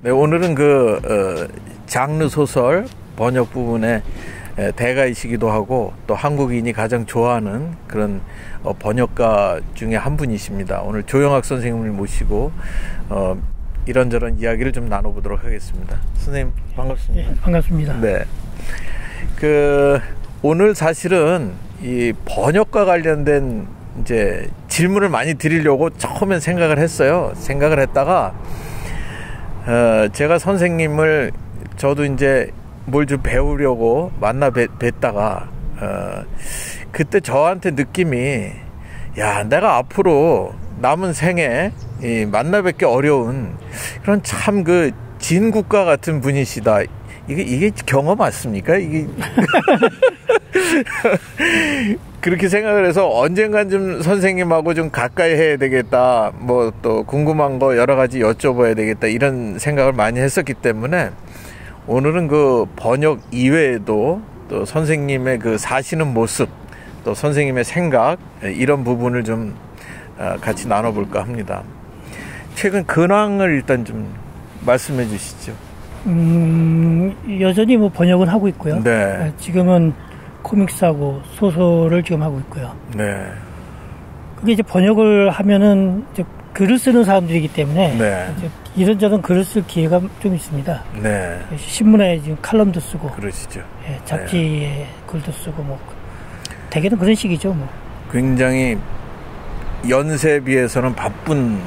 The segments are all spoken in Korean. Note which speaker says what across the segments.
Speaker 1: 네, 오늘은 장르 소설 번역 부분에 대가이시기도 하고 또 한국인이 가장 좋아하는 그런 번역가 중에 한 분이십니다. 오늘 조영학 선생님을 모시고 이런저런 이야기를 좀 나눠보도록 하겠습니다. 선생님 반갑습니다.
Speaker 2: 네, 반갑습니다.
Speaker 1: 네, 오늘 사실은 이 번역과 관련된 이제 질문을 많이 드리려고 처음엔 생각을 했어요. 생각을 했다가 제가 선생님을 저도 이제 뭘 좀 배우려고 만나 뵀다가 그때 저한테 느낌이 야, 내가 앞으로 남은 생에 만나 뵙기 어려운 그런 참 진국가 같은 분이시다. 이게 경험 맞습니까? 이게 그렇게 생각을 해서 언젠간 좀 선생님하고 좀 가까이 해야 되겠다. 뭐 또 궁금한 거 여러 가지 여쭤봐야 되겠다. 이런 생각을 많이 했었기 때문에 오늘은 번역 이외에도 또 선생님의 사시는 모습, 또 선생님의 생각, 이런 부분을 좀 같이 나눠볼까 합니다. 최근 근황을 일단 좀 말씀해 주시죠.
Speaker 2: 여전히 번역은 하고 있고요.
Speaker 1: 네.
Speaker 2: 지금은 코믹스하고 소설을 지금 하고 있고요.
Speaker 1: 네.
Speaker 2: 그게 이제 번역을 하면은 이제 글을 쓰는 사람들이기 때문에
Speaker 1: 네.
Speaker 2: 이제 이런저런 글을 쓸 기회가 좀 있습니다.
Speaker 1: 네.
Speaker 2: 신문에 지금 칼럼도 쓰고,
Speaker 1: 그러시죠.
Speaker 2: 예, 잡지에 글도 쓰고 대개는 그런 식이죠.
Speaker 1: 굉장히 연세에 비해서는 바쁜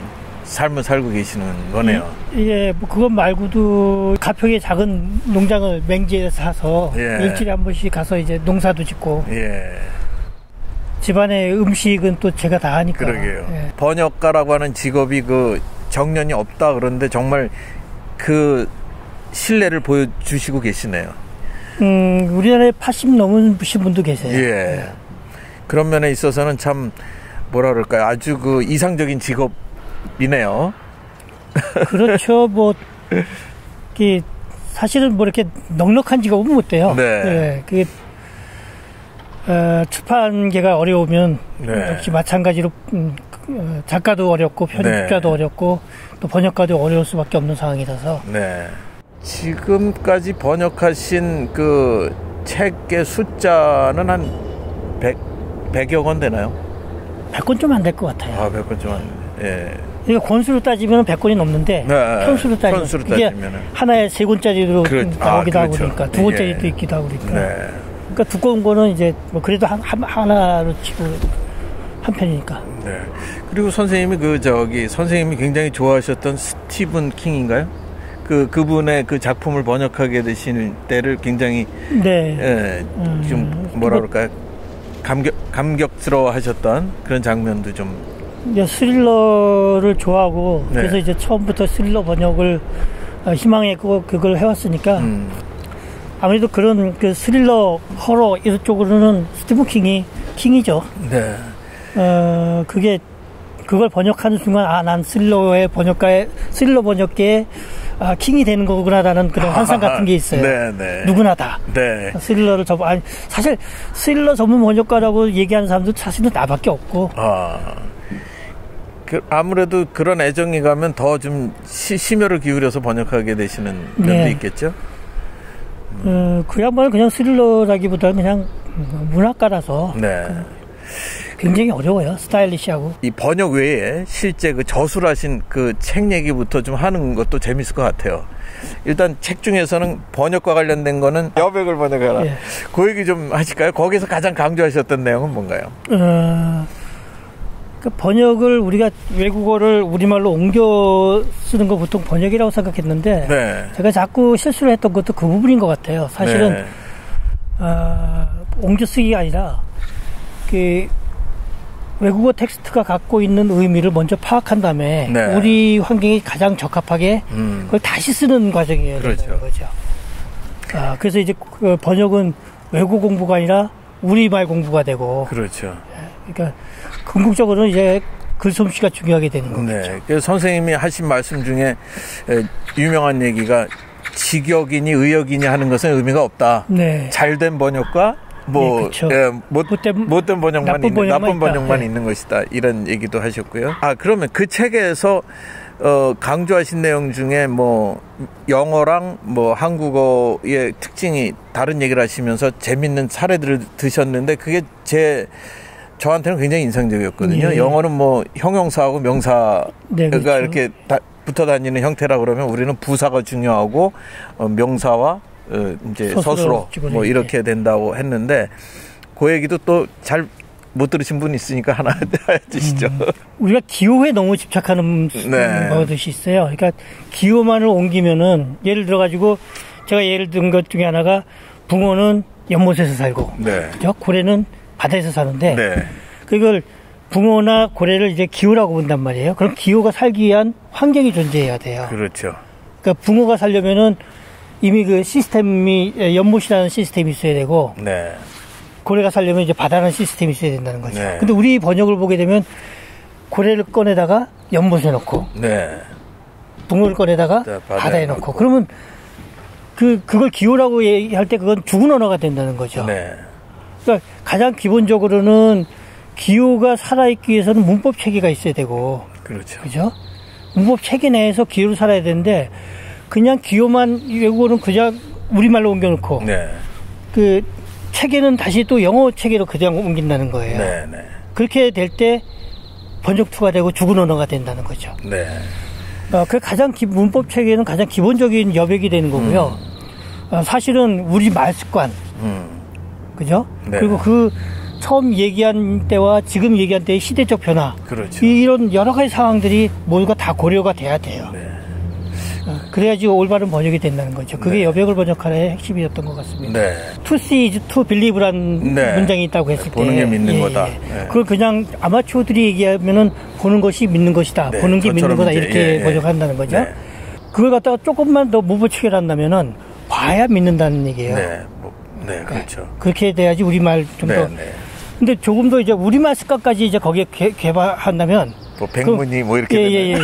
Speaker 1: 삶을 살고 계시는 거네요.
Speaker 2: 예, 그것 말고도 가평에 작은 농장을 맹지에 사서 일주일에 한 번씩 가서 이제 농사도 짓고.
Speaker 1: 예.
Speaker 2: 집안의 음식은 또 제가 다 하니까.
Speaker 1: 그러게요.
Speaker 2: 예.
Speaker 1: 번역가라고 하는 직업이 정년이 없다 그런데 정말 신뢰를 보여주시고 계시네요.
Speaker 2: 우리나라에 80 넘으신 분도 계세요.
Speaker 1: 예. 그런 면에 있어서는 참 뭐라 그럴까요? 아주 이상적인 직업이네요.
Speaker 2: 그렇죠. 사실은 이렇게 넉넉한 직업은 못 돼요.
Speaker 1: 네.
Speaker 2: 예, 그게 출판계가 어려우면 역시 마찬가지로 작가도 어렵고 편집자도 어렵고 또 번역가도 어려울 수밖에 없는 상황이라서.
Speaker 1: 네. 지금까지 번역하신 책의 숫자는 한 100여 권 되나요?
Speaker 2: 100권 좀 안 될 것 같아요.
Speaker 1: 아, 100권 좀 안 돼. 예.
Speaker 2: 이게 권수로 따지면 100권이 넘는데 편수로 따지면 이게 하나에 3권짜리로 나오기도 하고 그러니까 2권짜리도 있기도 하고 그러니까.
Speaker 1: 네.
Speaker 2: 그러니까 두꺼운 거는 이제 그래도 하나로 치고 한 편이니까.
Speaker 1: 네. 그리고 선생님이 선생님이 굉장히 좋아하셨던 스티븐 킹인가요? 그분의 작품을 번역하게 되시는 때를 굉장히 좀 뭐라 그럴까요? 감격스러워 하셨던 그런 장면도 좀.
Speaker 2: 스릴러를 좋아하고 그래서 이제 처음부터 스릴러 번역을 희망했고 그걸 해왔으니까 아무래도 그런 스릴러 호러 이런 쪽으로는 스티븐 킹이죠.
Speaker 1: 네.
Speaker 2: 그걸 번역하는 순간 난 스릴러 번역계의 킹이 되는 거구나라는 그런 환상 같은 게 있어요.
Speaker 1: 네.
Speaker 2: 누구나 다.
Speaker 1: 네.
Speaker 2: 스릴러를 사실 스릴러 전문 번역가라고 얘기하는 사람도 사실은 나밖에 없고.
Speaker 1: 아무래도 그런 애정이 가면 더 좀 심혈을 기울여서 번역하게 되시는 면도 있겠죠?
Speaker 2: 그야말로 그냥 스릴러라기보다는 그냥 문학가라서. 굉장히 어려워요. 스타일리시하고. 이
Speaker 1: 번역 외에 실제 저술하신 책 얘기부터 좀 하는 것도 재밌을 것 같아요. 일단 책 중에서는 번역과 관련된 거는 여백을 번역하라. 그 얘기 좀 하실까요? 거기서 가장 강조하셨던 내용은 뭔가요?
Speaker 2: 번역을 우리가 외국어를 우리말로 옮겨 쓰는 거 보통 번역이라고 생각했는데 제가 자꾸 실수를 했던 것도 그 부분인 것 같아요. 사실은 옮겨 쓰기가 아니라 외국어 텍스트가 갖고 있는 의미를 먼저 파악한 다음에 우리 환경에 가장 적합하게 그걸 다시 쓰는 과정이에요.
Speaker 1: 그렇죠.
Speaker 2: 그래서 이제 번역은 외국어 공부가 아니라 우리말 공부가 되고.
Speaker 1: 그렇죠.
Speaker 2: 그러니까 궁극적으로는 이제 글솜씨가 중요하게 되는 거죠.
Speaker 1: 네. 그래서 선생님이 하신 말씀 중에 유명한 얘기가 직역이니 의역이니 하는 것은 의미가 없다. 잘된 번역과 뭐
Speaker 2: 그렇죠.
Speaker 1: 못된 번역만 있는 나쁜 번역만 있는 것이다 이런 얘기도 하셨고요. 그러면 그 책에서 강조하신 내용 중에 뭐 영어랑 뭐 한국어의 특징이 다른 얘기를 하시면서 재밌는 사례들을 드셨는데 그게 저한테는 굉장히 인상적이었거든요. 영어는 뭐 형용사하고 명사가 그렇죠. 이렇게 붙어 다니는 형태라 그러면 우리는 부사가 중요하고 명사와 이제 서술어 뭐 이렇게 된다고 했는데 그 얘기도 또 잘 못 들으신 분 있으니까 하나 해주시죠.
Speaker 2: 우리가 기호에 너무 집착하는 것이 있어요. 그러니까 기호만을 옮기면은 예를 들어가지고 제가 예를 든 것 중에 하나가 붕어는 연못에서 살고 그죠? 고래는 바다에서 사는데 그걸 붕어나 고래를 이제 기호라고 본단 말이에요. 그럼 기호가 살기 위한 환경이 존재해야 돼요.
Speaker 1: 그렇죠.
Speaker 2: 그러니까 붕어가 살려면은 이미 그 시스템이 연못이라는 시스템이 있어야 되고 고래가 살려면 이제 바다라는 시스템이 있어야 된다는 거죠. 근데 우리 번역을 보게 되면 고래를 꺼내다가 연못에 넣고 붕어를 꺼내다가 바다에 넣고 그러면 그걸 기호라고 얘기할 때 그건 죽은 언어가 된다는 거죠. 그러니까 가장 기본적으로는 기호가 살아있기 위해서는 문법 체계가 있어야 되고 그죠? 문법 체계 내에서 기호를 살아야 되는데 그냥 기호만 외국어는 그냥 우리말로 옮겨놓고 그 체계는 다시 또 영어 체계로 그냥 옮긴다는 거예요. 그렇게 될 때 번역투가 되고 죽은 언어가 된다는 거죠. 그 가장 문법 체계는 가장 기본적인 여백이 되는 거고요. 사실은 우리 말 습관, 그죠? 그리고 그 처음 얘기한 때와 지금 얘기한 때의 시대적 변화, 이런 여러 가지 상황들이 모두가 다 고려가 돼야 돼요. 그래야지 올바른 번역이 된다는 거죠. 그게 여백을 번역하는 핵심이었던 것 같습니다. To see is to believe라는 문장이 있다고 했을 때
Speaker 1: 보는 게 믿는 거다.
Speaker 2: 그걸 그냥 아마추어들이 얘기하면은 보는 것이 믿는 것이다. 보는 게 믿는 거다 이렇게 번역한다는 거죠. 그걸 갖다가 조금만 더 무보치게 한다면은 봐야 믿는다는 얘기예요.
Speaker 1: 그렇죠.
Speaker 2: 그렇게 돼야지 우리말 좀 더. 근데 조금 더 이제 우리말 습관까지 이제 거기에 개발한다면
Speaker 1: 뭐 백문이 뭐 이렇게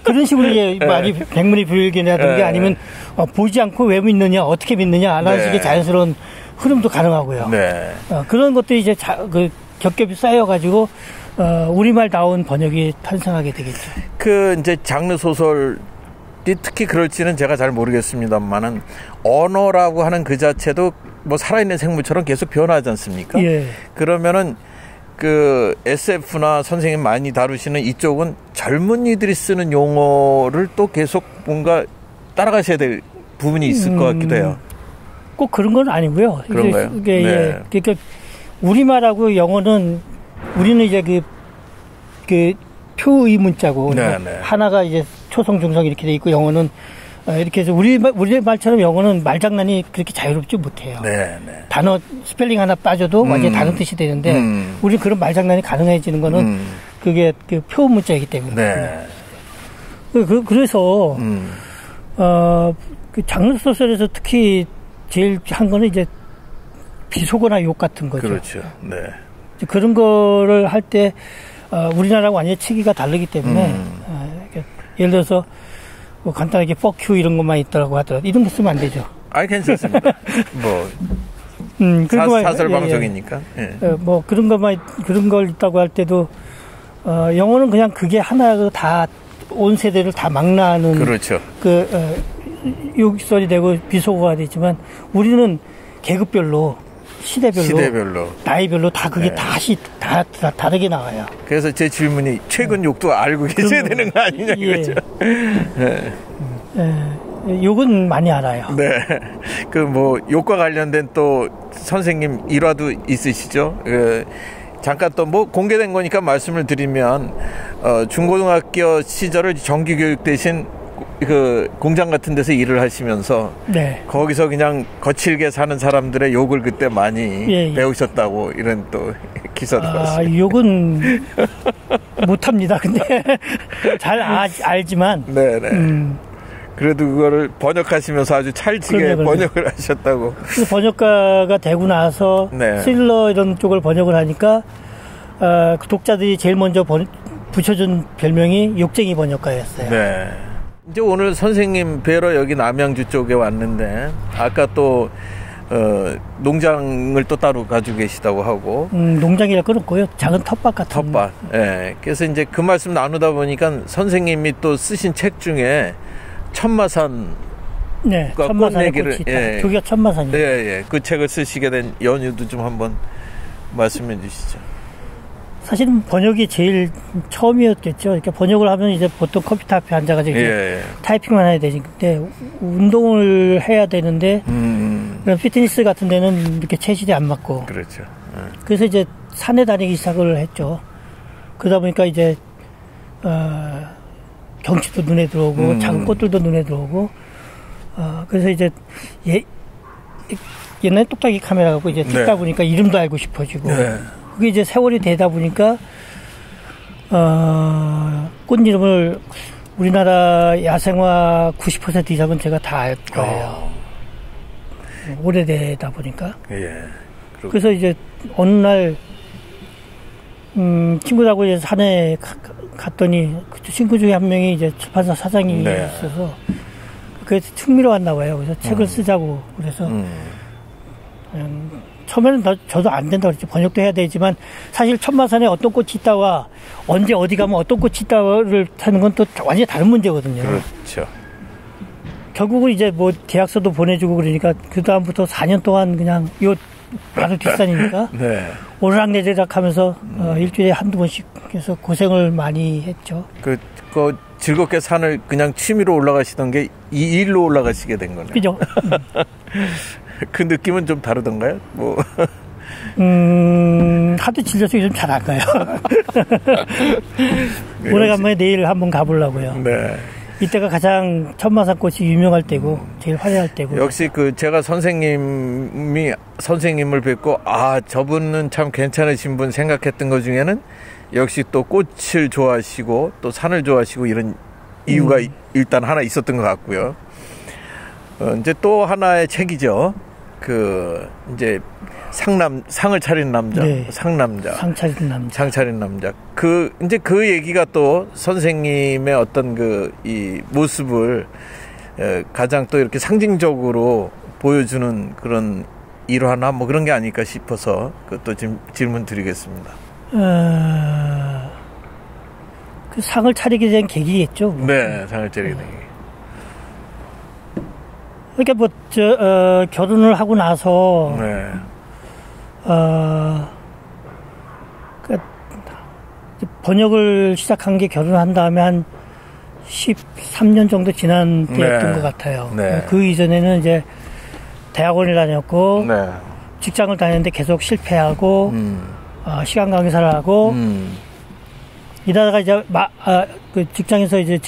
Speaker 2: 그런 식으로 이제 말이 백문이 불여일견이라든가 아니면 보지 않고 왜 믿느냐 어떻게 믿느냐 라는 식의 자연스러운 흐름도 가능하고요. 그런 것들이 이제 겹겹이 쌓여가지고 우리말다운 번역이 탄생하게 되겠죠.
Speaker 1: 그 이제 장르 소설이 특히 그럴지는 제가 잘 모르겠습니다만은 언어라고 하는 그 자체도 뭐 살아있는 생물처럼 계속 변하지 않습니까? 그러면은 그 SF나 선생님 많이 다루시는 이쪽은 젊은이들이 쓰는 용어를 또 계속 뭔가 따라가셔야 될 부분이 있을 것 같기도 해요.
Speaker 2: 꼭 그런 건 아니고요.
Speaker 1: 그런가요?
Speaker 2: 그러니까 우리말하고 영어는 우리는 이제 그 표의 문자고 하나가 이제 초성 중성 이렇게 돼 있고 영어는 이렇게 해서 우리 말처럼 영어는 말장난이 그렇게 자유롭지 못해요. 단어 스펠링 하나 빠져도 완전히 다른 뜻이 되는데 우리는 그런 말장난이 가능해지는 거는 그게 그 표 문자이기 때문에. 그래서 그 장르 소설에서 특히 제일 한 거는 이제 비속어나 욕 같은 거죠.
Speaker 1: 그렇죠.
Speaker 2: 그런 거를 할 때 우리나라하고 완전히 체계가 다르기 때문에 예를 들어서 뭐 간단하게 fuck you 이런 것만 있더라고 하더라도 이런 거 쓰면 안 되죠.
Speaker 1: 괜찮습니다. 뭐 사설 방송이니까.
Speaker 2: 뭐 그런 걸 있다고 할 때도 영어는 그냥 그게 하나로 다 온 세대를 다 망라하는 욕설이 되고 비속어가 되지만 우리는 계급별로 시대별로 나이별로 다 그게 다시 다 다르게 나와요.
Speaker 1: 그래서 제 질문이 최근 욕도 알고 계셔야 되는 거 아니냐 이거죠.
Speaker 2: 욕은 많이 알아요.
Speaker 1: 그 뭐 욕과 관련된 또 선생님 일화도 있으시죠? 잠깐 또 뭐 공개된 거니까 말씀을 드리면 중고등학교 시절을 정규교육 대신 그 공장 같은 데서 일을 하시면서 거기서 그냥 거칠게 사는 사람들의 욕을 그때 많이 배우셨다고 이런 또 기사도 봤습니다.
Speaker 2: 욕은 못합니다. 근데 잘 알지만
Speaker 1: 그래도 그거를 번역하시면서 아주 찰지게 번역을 하셨다고.
Speaker 2: 번역가가 되고 나서 스릴러 이런 쪽을 번역을 하니까 그 독자들이 제일 먼저 붙여준 별명이 욕쟁이 번역가였어요.
Speaker 1: 이제 오늘 선생님 뵈러 여기 남양주 쪽에 왔는데 아까 또 농장을 또 따로 가지고 계시다고 하고.
Speaker 2: 농장이라 그렇고요. 작은 텃밭 같은.
Speaker 1: 텃밭. 예. 그래서 이제 그 말씀 나누다 보니까 선생님이 또 쓰신 책 중에 천마산.
Speaker 2: 네. 천마산의 꽃이 있다. 저기가 천마산이에요.
Speaker 1: 예, 예. 그 책을 쓰시게 된 연유도 좀 한번 말씀해 주시죠.
Speaker 2: 사실은 번역이 제일 처음이었겠죠. 이렇게 번역을 하면 이제 보통 컴퓨터 앞에 앉아가지고 타이핑만 해야 되지. 근데 운동을 해야 되는데 그런 피트니스 같은 데는 이렇게 체질이 안 맞고.
Speaker 1: 그렇죠.
Speaker 2: 그래서 이제 산에 다니기 시작을 했죠. 그러다 보니까 이제 경치도 눈에 들어오고 작은 꽃들도 눈에 들어오고. 그래서 이제 옛날에 똑딱이 카메라 갖고 이제 찍다 보니까 이름도 알고 싶어지고. 그게 이제 세월이 되다 보니까, 꽃 이름을 우리나라 야생화 90% 이상은 제가 다 알 거예요. 오래되다 보니까.
Speaker 1: 예.
Speaker 2: 그래서 이제 어느 날, 친구들하고 이제 산에 갔더니, 그 친구 중에 한 명이 이제 출판사 사장이 있어서, 그래서 흥미로웠나 봐요. 그래서 책을 쓰자고. 그래서, 처음에는 저도 안 된다고 그랬죠. 번역도 해야 되지만 사실 천마산에 어떤 꽃이 있다와 언제 어디 가면 어떤 꽃이 있다를 하는 건 또 완전히 다른 문제거든요.
Speaker 1: 그렇죠.
Speaker 2: 결국은 이제 뭐 계약서도 보내주고 그러니까 그 다음부터 4년 동안 그냥 요 바로 뒷산이니까 오르락내리락 하면서 일주일에 한두 번씩 해서 고생을 많이 했죠.
Speaker 1: 그 즐겁게 산을 그냥 취미로 올라가시던 게 이 일로 올라가시게 된 거네요.
Speaker 2: 그죠.
Speaker 1: 그 느낌은 좀 다르던가요? 뭐.
Speaker 2: 하도 질려서 요즘 잘 안 가요. 오래간만에 내일 한번 가보려고요.
Speaker 1: 네.
Speaker 2: 이때가 가장 천마산 꽃이 유명할 때고, 제일 화려할 때고.
Speaker 1: 역시 제가 선생님을 뵙고, 저분은 참 괜찮으신 분 생각했던 것 중에는 역시 또 꽃을 좋아하시고, 또 산을 좋아하시고 이런 이유가 일단 하나 있었던 것 같고요. 이제 또 하나의 책이죠. 이제 상을 차린 남자, 상남자.
Speaker 2: 상
Speaker 1: 차린 남자. 이제 그 얘기가 또 선생님의 어떤 이 모습을 가장 또 이렇게 상징적으로 보여주는 그런 일화나 뭐 그런 게 아닐까 싶어서 그것도 지금 질문 드리겠습니다.
Speaker 2: 그 상을 차리게 된 계기겠죠.
Speaker 1: 네, 상을 차리게 된 계기.
Speaker 2: 그러니까 결혼을 하고 나서, 번역을 시작한 게 결혼한 다음에 한 13년 정도 지난 때였던 것 같아요. 그 이전에는 이제 대학원을 다녔고, 직장을 다녔는데 계속 실패하고, 시간 강사를 하고, 이러다가 이제 그 직장에서 이제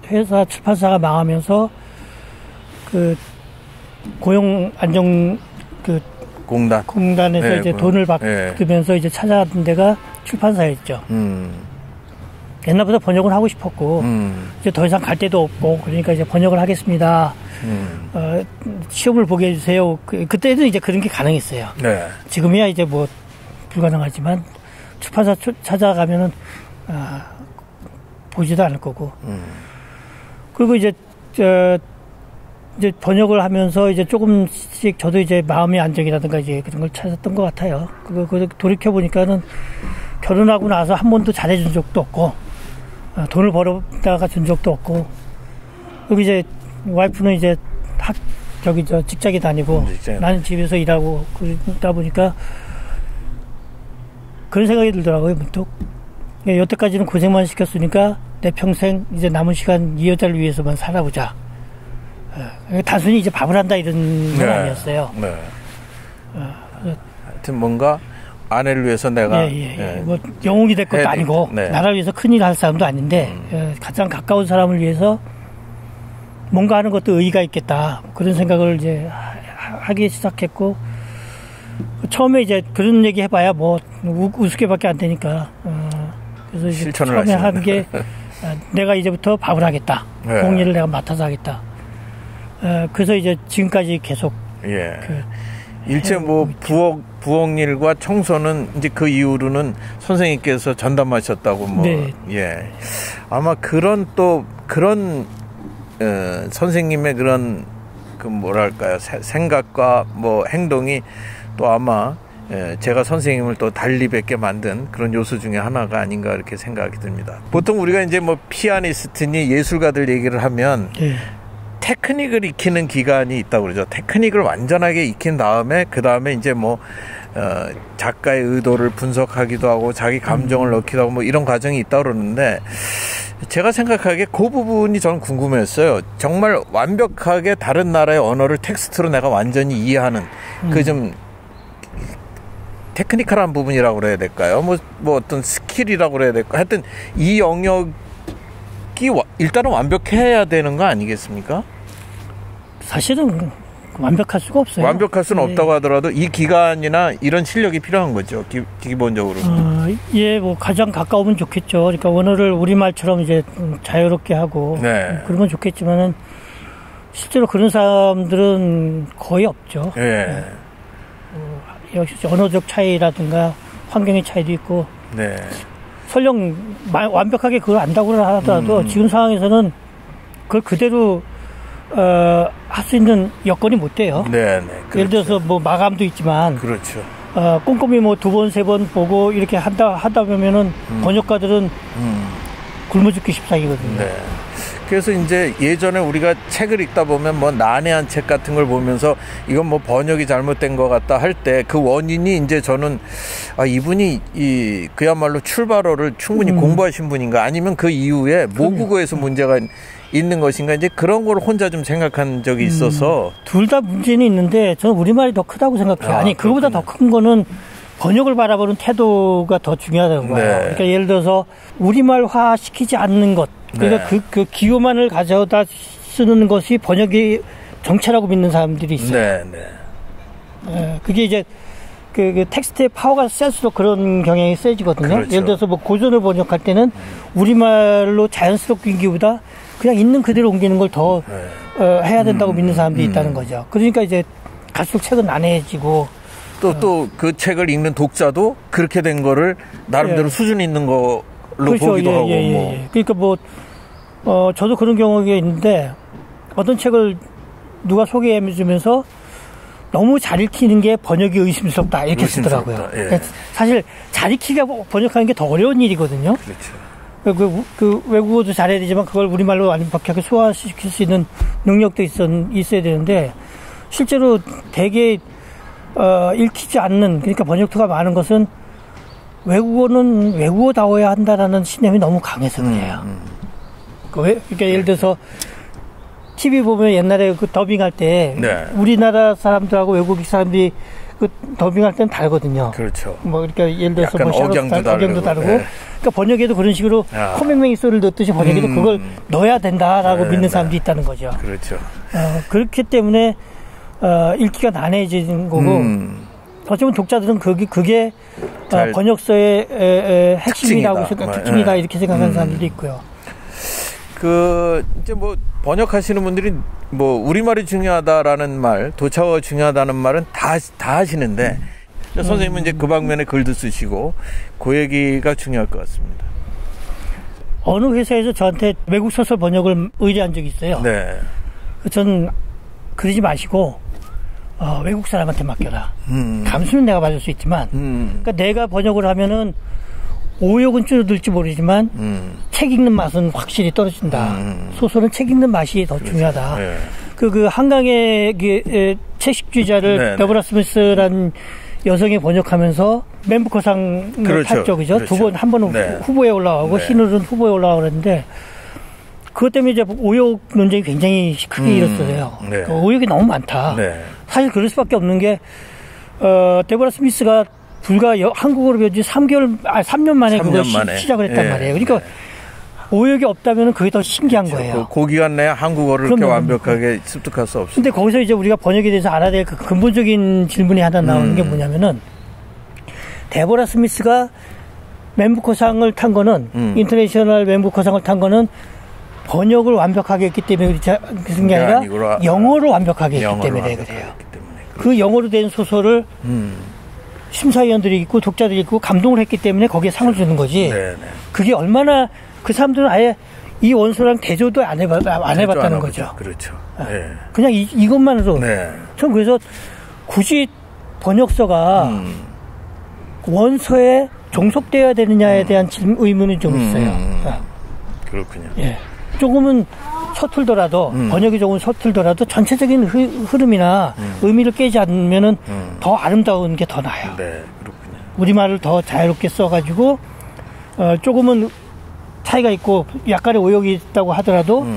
Speaker 2: 회사 출판사가 망하면서 고용 안정 공단에서 이제 돈을 받으면서 이제 찾아간 데가 출판사였죠. 옛날부터 번역을 하고 싶었고 이제 더 이상 갈 데도 없고 그러니까 이제 번역을 하겠습니다. 시험을 보게 해주세요. 그때도 이제 그런 게 가능했어요. 지금이야 이제 뭐 불가능하지만 출판사 찾아가면은 보지도 않을 거고. 그리고 이제 번역을 하면서 이제 조금씩 저도 이제 마음의 안정이라든가 이제 그런 걸 찾았던 것 같아요. 돌이켜보니까는 결혼하고 나서 한 번도 잘해준 적도 없고, 돈을 벌어다가 준 적도 없고, 그리고 이제 와이프는 이제 직장에 다니고, 나는 집에서 일하고, 그러다 보니까 그런 생각이 들더라고요, 문득. 여태까지는 고생만 시켰으니까 내 평생 이제 남은 시간 이 여자를 위해서만 살아보자. 단순히 이제 밥을 한다 이런 건 아니었어요.
Speaker 1: 하여튼 뭔가 아내를 위해서 내가
Speaker 2: 뭐 영웅이 될 것도 아니고 나라를 위해서 큰일 할 사람도 아닌데 가장 가까운 사람을 위해서 뭔가 하는 것도 의의가 있겠다 그런 생각을 이제 하기 시작했고 처음에 이제 그런 얘기 해봐야 뭐 우습게밖에 안 되니까 그래서 이제 처음에 한 게 내가 이제부터 밥을 하겠다 공일을 내가 맡아서 하겠다. 그래서 이제 지금까지 계속
Speaker 1: 일체 뭐 부엌 일과 청소는 이제 그 이후로는 선생님께서 전담하셨다고 뭐 아마 그런 선생님의 그런 그 뭐랄까요, 생각과 뭐 행동이 또 아마 제가 선생님을 또 달리 뵙게 만든 그런 요소 중에 하나가 아닌가 이렇게 생각이 듭니다. 보통 우리가 이제 뭐 피아니스트니 예술가들 얘기를 하면 테크닉을 익히는 기간이 있다고 그러죠. 테크닉을 완전하게 익힌 다음에 그 다음에 이제 뭐 작가의 의도를 분석하기도 하고 자기 감정을 넣기도 하고 뭐 이런 과정이 있다고 그러는데, 제가 생각하기에 그 부분이 저는 궁금했어요. 정말 완벽하게 다른 나라의 언어를 텍스트로 내가 완전히 이해하는 그 좀 테크니컬한 부분이라고 그래야 될까요? 뭐 어떤 스킬이라고 그래야 될까? 하여튼 이 영역이 일단은 완벽해야 되는 거 아니겠습니까?
Speaker 2: 사실은 완벽할 수가 없어요.
Speaker 1: 완벽할 수는 없다고 하더라도 이 기간이나 이런 실력이 필요한 거죠. 기본적으로.
Speaker 2: 예, 뭐 가장 가까우면 좋겠죠. 그러니까 언어를 우리말처럼 이제 자유롭게 하고 그러면 좋겠지만은 실제로 그런 사람들은 거의 없죠. 역시 언어적 차이라든가 환경의 차이도 있고. 설령 완벽하게 그걸 안다고 하더라도 지금 상황에서는 그걸 그대로 할 수 있는 여건이 못 돼요. 그렇죠. 예를 들어서 뭐 마감도 있지만.
Speaker 1: 그렇죠.
Speaker 2: 꼼꼼히 뭐 2번, 3번 보고 이렇게 하다 보면은 번역가들은 굶어 죽기 십상이거든요.
Speaker 1: 그래서 이제 예전에 우리가 책을 읽다 보면 뭐 난해한 책 같은 걸 보면서 이건 뭐 번역이 잘못된 것 같다 할 때 그 원인이 이제 저는 이분이 그야말로 출발어를 충분히 공부하신 분인가, 아니면 그 이후에 모국어에서 문제가 있는 것인가, 이제 그런 걸 혼자 좀 생각한 적이 있어서.
Speaker 2: 둘 다 문제는 있는데 저는 우리말이 더 크다고 생각해요. 그거보다 더 큰 거는 번역을 바라보는 태도가 더 중요하다는 거예요. 그러니까 예를 들어서 우리말화 시키지 않는 것, 그러니까 그 기호만을 가져다 쓰는 것이 번역이 정체라고 믿는 사람들이 있어요. 그게 이제 그 텍스트의 파워가 세수록 그런 경향이 세지거든요. 그렇죠. 예를 들어서 뭐 고전을 번역할 때는 우리말로 자연스럽게 옮기기보다 그냥 있는 그대로 옮기는 걸 더 해야 된다고 믿는 사람들이 있다는 거죠. 그러니까 이제 갈수록 책은 난해해지고, 또
Speaker 1: 그 책을 읽는 독자도 그렇게 된 거를 나름대로 수준 있는 걸로 보기도 하고.
Speaker 2: 그러니까 뭐 저도 그런 경우가 있는데, 어떤 책을 누가 소개해 주면서 너무 잘 읽히는 게 번역이 의심스럽다 이렇게 쓰더라고요. 사실 잘 읽히가 번역하는 게 더 어려운 일이거든요. 그 외국어도 잘해야 되지만 그걸 우리말로 완벽하게 소화시킬 수 있는 능력도 있어야 되는데, 실제로 되게 읽히지 않는, 그러니까 번역투가 많은 것은 외국어는 외국어다워야 한다라는 신념이 너무 강해서 그래요. 그러니까 예를 들어서 TV 보면 옛날에 그 더빙할 때 우리나라 사람들하고 외국 사람들이 그 더빙할 때는 다르거든요.
Speaker 1: 그렇죠.
Speaker 2: 뭐 그러니까 예를 들어서 뭐
Speaker 1: 억양도
Speaker 2: 다르고. 그러니까 번역에도 그런 식으로 코맹맹이 소리를 넣듯이 번역에도 그걸 넣어야 된다라고 믿는 사람들이 있다는 거죠.
Speaker 1: 그렇죠.
Speaker 2: 그렇기 때문에 읽기가 난해지는 거고, 어쩌면 독자들은 그게 번역서의 핵심이라고 특징이다 이렇게 생각하는 사람들도 있고요.
Speaker 1: 이제 뭐 번역하시는 분들이 뭐 우리말이 중요하다라는 말, 도차어가 중요하다는 말은 다 하시는데, 선생님은 이제 그 방면에 글도 쓰시고 그 얘기가 중요할 것 같습니다.
Speaker 2: 어느 회사에서 저한테 외국 소설 번역을 의뢰한 적이 있어요. 저는 그러지 마시고 외국 사람한테 맡겨라. 감수는 내가 받을 수 있지만, 그러니까 내가 번역을 하면은 오역은 줄어들지 모르지만 책 읽는 맛은 확실히 떨어진다. 소설은 책 읽는 맛이 더 중요하다. 그 한강의 채식주의자를 데보라 스미스라는 여성이 번역하면서 맨부커상을 탔죠, 그죠? 한 번은 후보에 올라가고 신울은 후보에 올라가고 그랬는데, 그것 때문에 이제 오역 논쟁이 굉장히 크게 일었어요. 오역이 너무 많다. 사실 그럴 수밖에 없는 게, 데보라 스미스가 불과 한국어로 배운 지 3년 만에 그걸 시작을 했단 말이에요. 그러니까 오역이 없다면 그게 더 신기한 거예요.
Speaker 1: 그 기간 내에 한국어를 그렇게 완벽하게 습득할 수 없어요.
Speaker 2: 근데 거기서 이제 우리가 번역에 대해서 알아야 될 그 근본적인 질문이 하나 나오는 게 뭐냐면은, 데보라 스미스가 맨부커상을 탄 거는, 인터내셔널 맨부커상을 탄 거는 번역을 완벽하게 했기 때문에 그런 게 아니라 영어로 완벽하게 했기 때문에 그래요. 그 영어로 된 소설을 심사위원들이 있고 독자들이 있고 감동을 했기 때문에 거기에 상을 주는 거지. 그게 얼마나 그 사람들은 아예 이 원소랑 대조도 안 해봤다는 거죠.
Speaker 1: 그렇죠.
Speaker 2: 네. 그냥 이것만으로. 네. 전 그래서 굳이 번역서가 원소에 종속되어야 되느냐에 대한 의문이 좀 있어요.
Speaker 1: 그렇군요.
Speaker 2: 예. 조금은 서툴더라도 번역이 조금 서툴더라도 전체적인 흐름이나 의미를 깨지 않으면은 더 아름다운 게 더 나아요.
Speaker 1: 네, 그렇군요.
Speaker 2: 우리말을 더 자유롭게 써가지고 조금은 차이가 있고 약간의 오역이 있다고 하더라도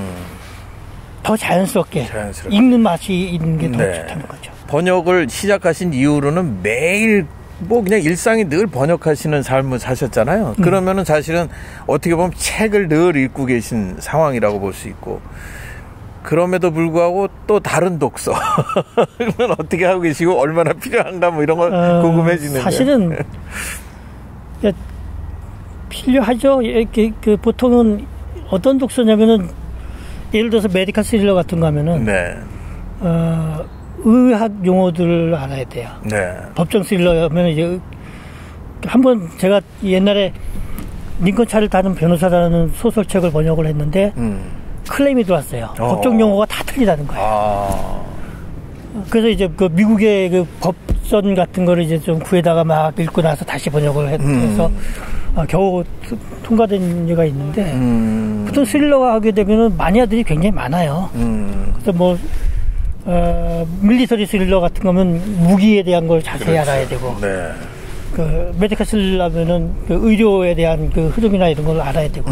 Speaker 2: 더 자연스럽게 읽는 맛이 있는 게 더 좋다는 거죠.
Speaker 1: 번역을 시작하신 이후로는 매일 뭐 그냥 일상이 늘 번역하시는 삶을 사셨잖아요. 그러면은 사실은 어떻게 보면 책을 늘 읽고 계신 상황이라고 볼 수 있고, 그럼에도 불구하고 또 다른 독서는 어떻게 하고 계시고 얼마나 필요한가 뭐 이런 거 궁금해지는데.
Speaker 2: 사실은 필요하죠. 그 보통은 어떤 독서냐면은 예를 들어서 메디컬 스릴러 같은 거 하면은
Speaker 1: 네.
Speaker 2: 의학 용어들을 알아야 돼요.
Speaker 1: 네.
Speaker 2: 법정 스릴러면 이제 한번 제가 옛날에 링컨 차를 타는 변호사라는 소설책을 번역을 했는데 클레임이 들어왔어요. 법정 용어가 다 틀리다는 거예요. 그래서 이제 그 미국의 그 법선 같은 거를 이제 좀 구해다가 막 읽고 나서 다시 번역을 해서 겨우 통과된 예가 있는데 보통 스릴러가 하게 되면은 마니아들이 굉장히 많아요. 그래서 뭐 밀리터리 스릴러 같은 거면 무기에 대한 걸 자세히 그렇죠. 알아야 되고,
Speaker 1: 네.
Speaker 2: 그 메디컬 스릴러면은 그 의료에 대한 그 흐름이나 이런 걸 알아야 되고,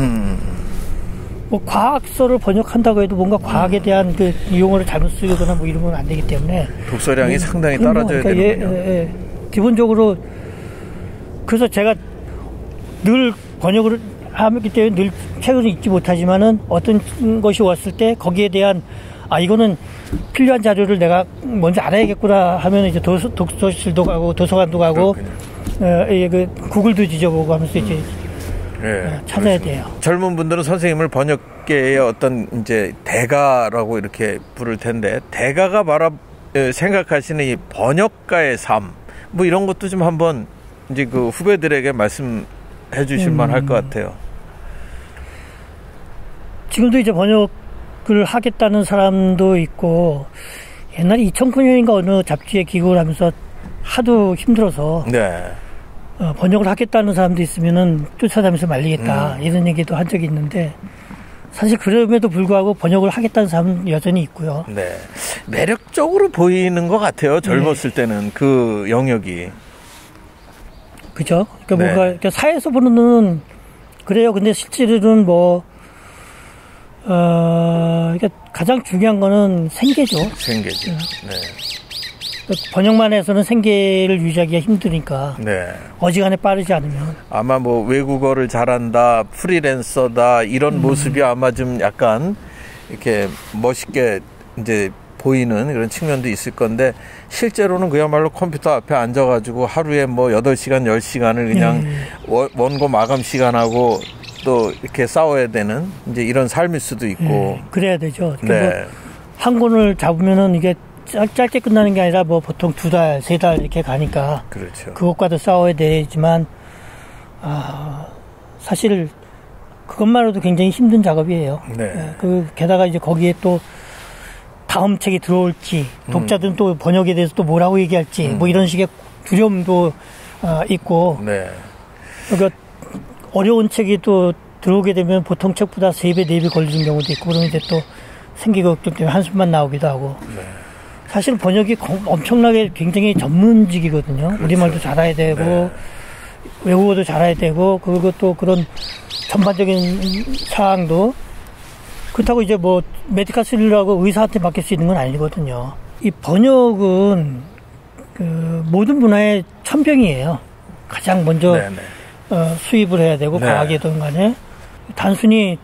Speaker 2: 뭐 과학서를 번역한다고 해도 뭔가 과학에 대한 그 용어를 잘못 쓰거나 뭐 이러면 안 되기 때문에
Speaker 1: 독서량이 상당히 떨어져야
Speaker 2: 그러니까 되는군요. 기본적으로 그래서 제가 늘 번역을 하기 때문에 늘 책을 읽지 못하지만은 어떤 것이 왔을 때 거기에 대한 이거는 필요한 자료를 내가 먼저 알아야겠구나 하면 이제 독서실도 가고 도서관도 가고 그 구글도 뒤져보고 하면서 이제 찾아야 돼요.
Speaker 1: 젊은 분들은 선생님을 번역계의 어떤 이제 대가라고 이렇게 부를 텐데, 대가가 생각하시는 이 번역가의 삶, 뭐 이런 것도 좀 한번 이제 그 후배들에게 말씀해 주실 만할 것 같아요.
Speaker 2: 지금도 이제 번역을 하겠다는 사람도 있고, 옛날에 2009년인가 어느 잡지에 기고를 하면서 하도 힘들어서
Speaker 1: 네.
Speaker 2: 번역을 하겠다는 사람도 있으면은 쫓아다니면서 말리겠다 이런 얘기도 한 적이 있는데, 사실 그럼에도 불구하고 번역을 하겠다는 사람은 여전히 있고요.
Speaker 1: 네, 매력적으로 보이는 것 같아요. 젊었을 때는 그 영역이.
Speaker 2: 그죠? 그러니까 뭔가 그러니까 사회에서 보는 눈은 그래요. 근데 실제로는 뭐 그러니까 가장 중요한 거는 생계죠.
Speaker 1: 생계죠. 네.
Speaker 2: 번역만 해서는 생계를 유지하기가 힘드니까.
Speaker 1: 네.
Speaker 2: 어지간해 빠르지 않으면.
Speaker 1: 아마 뭐 외국어를 잘한다, 프리랜서다 이런 모습이 아마 좀 약간 이렇게 멋있게 이제 보이는 그런 측면도 있을 건데, 실제로는 그야말로 컴퓨터 앞에 앉아가지고 하루에 뭐 8시간, 10시간을 그냥 원고 마감 시간하고 또 이렇게 싸워야 되는 이제 이런 삶일 수도 있고.
Speaker 2: 그래야 되죠. 네. 한 권을 잡으면은 이게 짧게 끝나는 게 아니라 뭐 보통 2달, 3달 이렇게 가니까.
Speaker 1: 그렇죠.
Speaker 2: 그것과도 싸워야 되지만, 사실 그것만으로도 굉장히 힘든 작업이에요.
Speaker 1: 네.
Speaker 2: 게다가 이제 거기에 또 다음 책이 들어올지, 독자들은 또 번역에 대해서 또 뭐라고 얘기할지, 뭐 이런 식의 두려움도 있고.
Speaker 1: 네.
Speaker 2: 그러니까 어려운 책이 또 들어오게 되면 보통 책보다 3배, 4배 걸리는 경우도 있고, 그러면 이제 또 생기 걱정 때문에 한숨만 나오기도 하고. 네. 사실 번역이 엄청나게 굉장히 전문직이거든요. 그렇죠. 우리말도 잘해야 되고, 네. 외국어도 잘해야 되고, 그리고 또 그런 전반적인 사항도. 그렇다고 이제 뭐 메디컬 스릴러하고 의사한테 맡길 수 있는 건 아니거든요. 이 번역은 그 모든 분야의 천병이에요. 가장 먼저 수입을 해야 되고, 과학이든 간에. 단순히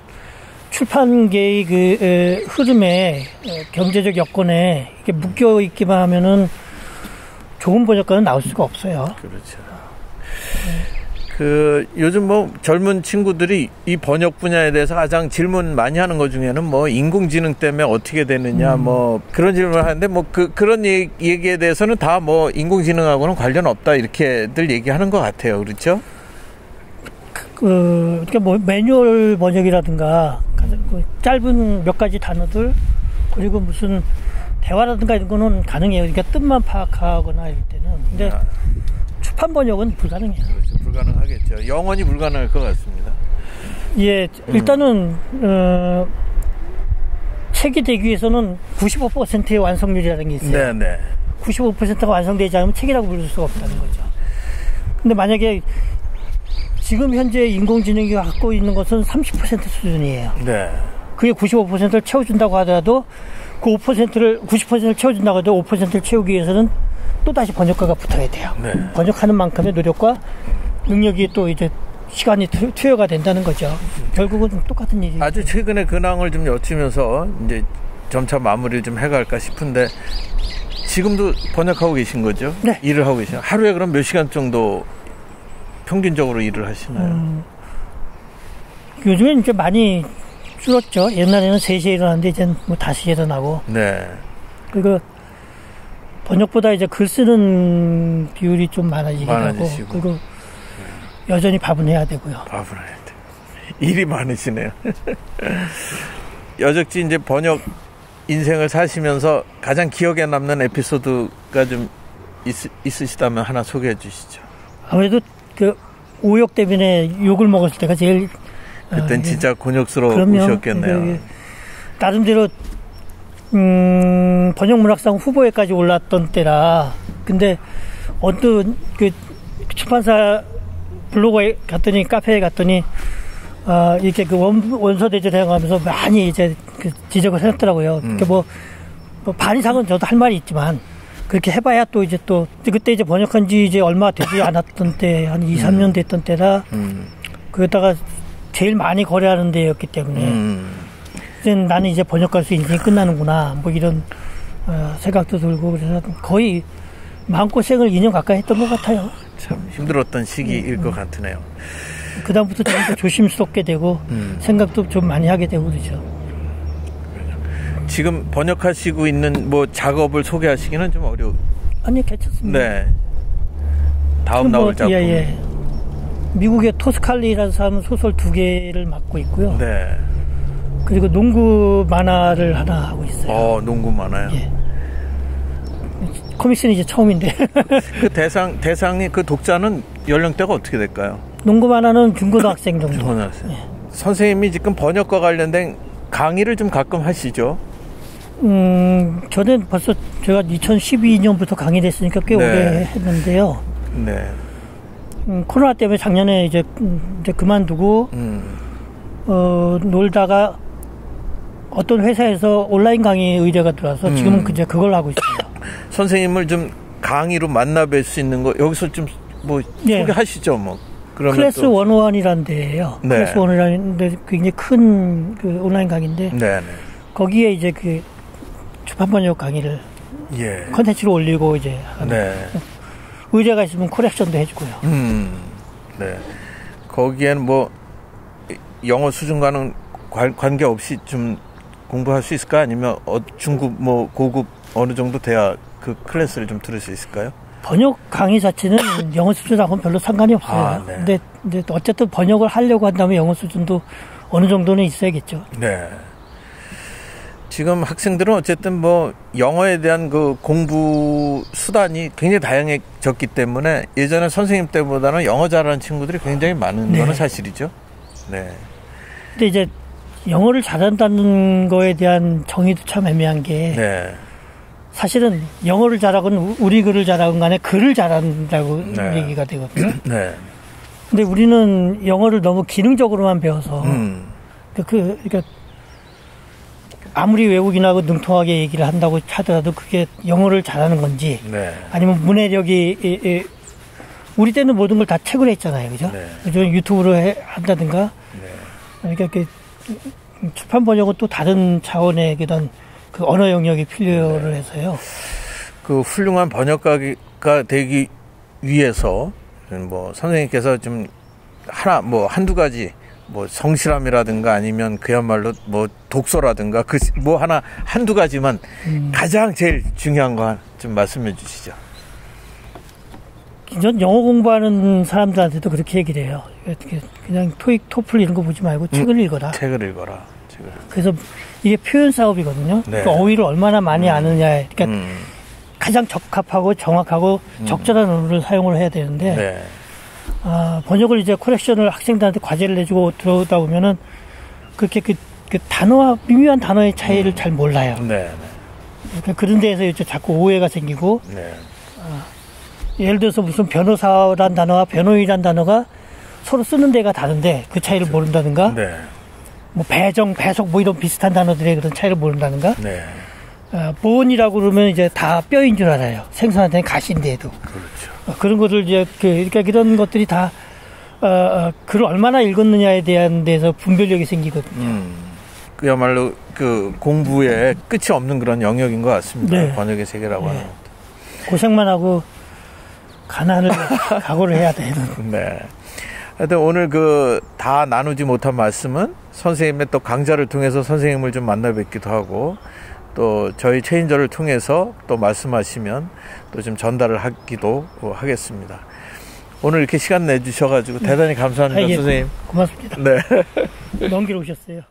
Speaker 2: 출판계의 그 흐름에, 경제적 여건에 이렇게 묶여 있기만 하면은 좋은 번역가는 나올 수가 없어요.
Speaker 1: 그렇죠. 요즘 뭐 젊은 친구들이 이 번역 분야에 대해서 가장 질문 많이 하는 것 중에는 뭐 인공지능 때문에 어떻게 되느냐, 뭐 그런 질문을 하는데, 뭐 그런 얘기에 대해서는 다 뭐 인공지능하고는 관련 없다 이렇게들 얘기하는 것 같아요. 그렇죠?
Speaker 2: 그러니까 뭐 매뉴얼 번역이라든가 짧은 몇 가지 단어들 그리고 무슨 대화라든가 이런 거는 가능해요. 그러니까 뜻만 파악하거나 이럴 때는. 근데 출판 번역은 불가능해요.
Speaker 1: 그렇죠. 불가능하겠죠. 영원히 불가능할 것 같습니다.
Speaker 2: 예, 일단은 책이 되기 위해서는 95%의 완성률이라는 게 있어요.
Speaker 1: 네네.
Speaker 2: 95%가 완성되지 않으면 책이라고 부를 수가 없다는 거죠. 근데 만약에 지금 현재 인공지능이 갖고 있는 것은 30% 수준이에요.
Speaker 1: 네.
Speaker 2: 그게 95%를 채워준다고 하더라도 그 90%를 채워준다고 해도 5%를 채우기 위해서는 또 다시 번역가가 붙어야 돼요.
Speaker 1: 네.
Speaker 2: 번역하는 만큼의 노력과 능력이 또 이제 시간이 투여가 된다는 거죠. 결국은 똑같은 일이죠.
Speaker 1: 아주 최근에 근황을 좀 여쭈면서 이제 점차 마무리를 좀 해갈까 싶은데 지금도 번역하고 계신 거죠?
Speaker 2: 네.
Speaker 1: 일을 하고 계시나요? 하루에 그럼 몇 시간 정도 평균적으로 일을 하시나요?
Speaker 2: 요즘엔 이제 많이 줄었죠. 옛날에는 3시에 일어났는데 이제는 뭐 5시에 일어나고.
Speaker 1: 네.
Speaker 2: 그리고 번역보다 이제 글 쓰는 비율이 좀 많아지기도 하고. 그리고 여전히 밥은 해야 되고요.
Speaker 1: 밥은 해야 돼. 일이 많으시네요. 여적지 이제 번역 인생을 사시면서 가장 기억에 남는 에피소드가 좀 있으시다면 하나 소개해 주시죠.
Speaker 2: 아무래도 그 오역 때문에 욕을 먹었을 때가 제일
Speaker 1: 그땐 진짜 곤욕스러우셨겠네요.
Speaker 2: 나름대로 번역문학상 후보에까지 올랐던 때라. 근데 어떤 그 출판사 블로그에 갔더니 카페에 갔더니 이렇게 그 원서 대전해가면서 많이 이제 그 지적을 해놨더라고요. 그러니까 뭐 반 이상은 저도 할 말이 있지만 그렇게 해봐야 또 이제 또 그때 이제 번역한 지 이제 얼마 되지 않았던 때 한 2, 3년 됐던 때라 그러다가 제일 많이 거래하는 데였기 때문에 이제 나는 이제 번역가로서 인생이 끝나는구나 뭐 이런 생각도 들고 그래서 거의 마음고생을 2년 가까이 했던 것 같아요.
Speaker 1: 참 힘들었던 시기일 것 같으네요.
Speaker 2: 그 다음부터 좀 더 조심스럽게 되고 생각도 좀 많이 하게 되고 그러죠.
Speaker 1: 지금 번역하시고 있는 뭐 작업을 소개하시기는 좀
Speaker 2: 아니 괜찮습니다.
Speaker 1: 네. 다음 나올 작품.
Speaker 2: 예. 미국의 토스칼리라는 사람은 소설 2개를 맡고 있고요.
Speaker 1: 네.
Speaker 2: 그리고 농구 만화를 하나 하고 있어요.
Speaker 1: 농구 만화요?
Speaker 2: 예. 코믹스는 이제 처음인데.
Speaker 1: 그 대상이 그 독자는 연령대가 어떻게 될까요?
Speaker 2: 농구 만화는 중고등학생 정도.
Speaker 1: 중고등학생. 예. 선생님이 지금 번역과 관련된 강의를 좀 가끔 하시죠?
Speaker 2: 저는 벌써 제가 2012년부터 강의를 했으니까 꽤 오래 했는데요.
Speaker 1: 네.
Speaker 2: 코로나 때문에 작년에 이제 그만두고, 놀다가 어떤 회사에서 온라인 강의 의뢰가 들어와서 지금은 이제 그걸 하고 있어요.
Speaker 1: 선생님을 좀 강의로 만나 뵐 수 있는 거 여기서 좀 뭐 소개하시죠, 뭐. 그러면
Speaker 2: 클래스 101이라는 데예요.
Speaker 1: 네.
Speaker 2: 클래스 101이라는 데 굉장히 큰 그 온라인 강의인데 거기에 이제 그 출판 번역 강의를 컨텐츠로 올리고 이제 의뢰가 있으면 코렉션도 해주고요.
Speaker 1: 네. 거기에는 뭐 영어 수준과는 관계없이 좀 공부할 수 있을까? 아니면 중급 뭐 고급 어느 정도 돼야 그 클래스를 좀 들을 수 있을까요?
Speaker 2: 번역 강의 자체는 영어 수준하고는 별로 상관이 없어요. 근데 어쨌든 번역을 하려고 한다면 영어 수준도 어느 정도는 있어야겠죠.
Speaker 1: 네. 지금 학생들은 어쨌든 뭐 영어에 대한 그 공부 수단이 굉장히 다양해졌기 때문에 예전에 선생님 때보다는 영어 잘하는 친구들이 굉장히 많은 거는 사실이죠. 네.
Speaker 2: 근데 이제 영어를 잘한다는 거에 대한 정의도 참 애매한 게 사실은 영어를 잘하건 우리 글을 잘하건 간에 글을 잘한다고 얘기가 되거든요. 근데 우리는 영어를 너무 기능적으로만 배워서 그러니까 아무리 외국인하고 능통하게 얘기를 한다고 하더라도 그게 영어를 잘하는 건지 아니면 문해력이 우리 때는 모든 걸 다 책으로 했잖아요. 그죠? 요즘 유튜브로 한다든가 그러니까 그 출판 번역은 또 다른 차원의 그런 그 언어 영역이 필요를 해서요.
Speaker 1: 그 훌륭한 번역가가 되기 위해서 뭐 선생님께서 좀 한두 가지 뭐 성실함이라든가 아니면 그야말로 뭐 독서라든가 그 뭐 한두 가지만 가장 제일 중요한 거 좀 말씀해 주시죠.
Speaker 2: 전 영어 공부하는 사람들한테도 그렇게 얘기를 해요. 그냥 토익, 토플 이런 거 보지 말고 책을 읽어라.
Speaker 1: 책을 읽어라.
Speaker 2: 그래서 이게 표현 싸움이거든요. 네. 그러니까 어휘를 얼마나 많이 아느냐. 그러니까 가장 적합하고 정확하고 적절한 언어를 사용을 해야 되는데 네. 번역을 이제 코렉션을 학생들한테 과제를 내주고 들어오다 보면은 그렇게 그 단어와 미묘한 단어의 차이를 잘 몰라요. 네. 그러니까 그런 데에서 이제 자꾸 오해가 생기고 네. 예를 들어서 무슨 변호사란 단어와 변호인이란 단어가 서로 쓰는 데가 다른데 그 차이를 그렇죠. 모른다든가 네. 뭐 배정, 배속 뭐 이런 비슷한 단어들의 그런 차이를 모른다든가 네. 보온이라고 그러면 이제 다 뼈인 줄 알아요. 생선한테는 가시인데도 그렇죠. 그런 것들 이제 그러니까 이런 것들이 다 글을 얼마나 읽었느냐에 대한 데서 분별력이 생기거든요.
Speaker 1: 그야말로 그 공부에 끝이 없는 그런 영역인 것 같습니다. 네. 번역의 세계라고 하는 것도.
Speaker 2: 고생만 하고 가난을 각오를 해야 되는.
Speaker 1: 네. 하여튼 오늘 다 나누지 못한 말씀은 선생님의 또 강좌를 통해서 선생님을 좀 만나 뵙기도 하고 또 저희 체인저를 통해서 또 말씀하시면 또 좀 전달을 하기도 하겠습니다. 오늘 이렇게 시간 내주셔가지고 대단히 감사합니다, 선생님.
Speaker 2: 고맙습니다.
Speaker 1: 네.
Speaker 2: 넘기러 오셨어요.